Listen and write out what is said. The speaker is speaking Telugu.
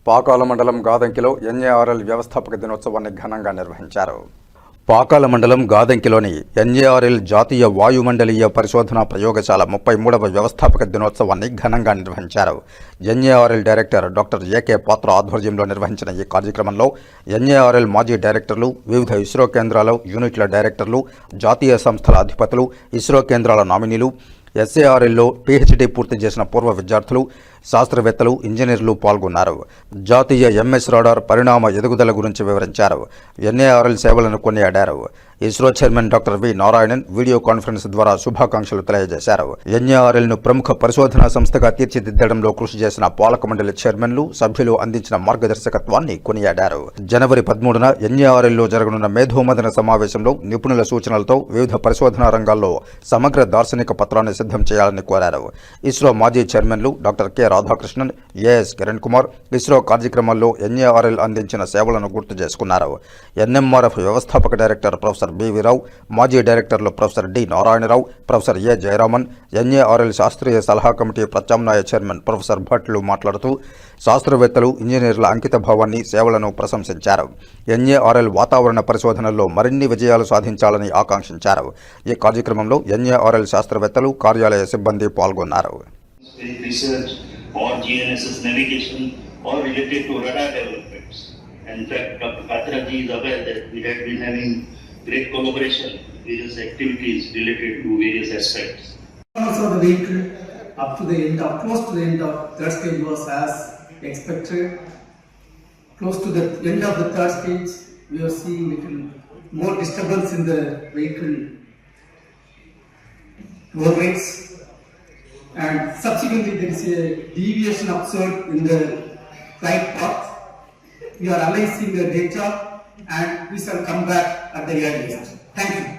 పాకాల మండలం గాదంకిలో ఎన్ఏఆర్ఎల్ వ్యవస్థాపక దినోత్సవాన్ని ఘనంగా నిర్వహించారు. పాకాల మండలం గాదంకిలోని ఎన్ఏఆర్ఎల్ జాతీయ వాయుమండలీయ పరిశోధనా ప్రయోగశాల 33వ వ్యవస్థాపక దినోత్సవాన్ని ఘనంగా నిర్వహించారు. ఎన్ఏఆర్ఎల్ డైరెక్టర్ డాక్టర్ ఏకే పాత్ర ఆధ్వర్యంలో నిర్వహించిన ఈ కార్యక్రమంలో ఎన్ఏఆర్ఎల్ మాజీ డైరెక్టర్లు, వివిధ ఇస్రో కేంద్రాల యూనిట్ల డైరెక్టర్లు, జాతీయ సంస్థల అధిపతులు, ఇస్రో కేంద్రాల నామినీలు, ఎస్ఏఆర్ఎల్లో పీహెచ్డీ పూర్తి చేసిన పూర్వ విద్యార్థులు, శాస్త్రవేత్తలు, ఇంజనీర్లు పాల్గొన్నారు. జాతీయ ఎంఎస్ రాడార్ పరిణామ ఎదుగుదల గురించి వివరించారు. ఎన్ఏఆర్ఎల్ సేవలను కొనియాడారు. ISRO chairman doctor V Narayanan video conference ద్వారా శుభాకాంక్షలు తెలియజేశారు. ఎన్ఏఆర్ఎల్ను ప్రముఖ పరిశోధనా సంస్థగా తీర్చిదిద్దడంలో కృషి చేసిన పాలక మండలి చైర్మన్లు, సభ్యులు అందించిన మార్గదర్శకత్వాన్ని కొనియాడారు. జనవరి 13న ఎన్ఏఆర్ఎల్లో జరగనున్న మేధోమథన సమావేశంలో నిపుణుల సూచనలతో వివిధ పరిశోధనా రంగాల్లో సమగ్ర దార్శనిక పత్రాన్ని సిద్ధం చేయాలని కోరారు. ఇస్రో మాజీ చైర్మన్లు doctor K Radhakrishnan, AS Kiran Kumar ISRO కార్యక్రమాల్లో ఎన్ఏఆర్ఎల్ అందించిన సేవలను గుర్తు చేసుకున్నారు. ఎన్ఎంఆర్ఎఫ్ వ్యవస్థాపక డైరెక్టర్ ప్రొఫెసర్ బివి రావు, మాజీ డైరెక్టర్లు ప్రొఫెసర్ డి నారాయణరావు, ప్రొఫెసర్ ఏ జయరామన్, ఎన్ఏఆర్ఎల్ శాస్త్రీయ సలహా కమిటీ ప్రత్యామ్నాయ చైర్మన్ ప్రొఫెసర్ భట్లు మాట్లాడుతూ శాస్త్రవేత్తలు, ఇంజనీర్ల అంకిత భావాన్ని, సేవలను ప్రశంసించారు. ఎన్ఏఆర్ఎల్ వాతావరణ పరిశోధనల్లో మరిన్ని విజయాలు సాధించాలని ఆకాంక్షించారు. ఈ కార్యక్రమంలో ఎన్ఏఆర్ఎల్ శాస్త్రవేత్తలు, కార్యాలయ సిబ్బంది పాల్గొన్నారు. Or GNSS navigation or related to radar developments. In fact, Dr. Patra ji is aware that we have been having great collaboration, various activities related to various aspects. Also the vehicle up to the end of, close to the end of third stage was as expected. Close to the end of the third stage, we are seeing little more disturbance in the vehicle road rates. And subsequently there is a deviation observed in the flight path. We are analyzing the data and we shall come back at the earliest. Thank you.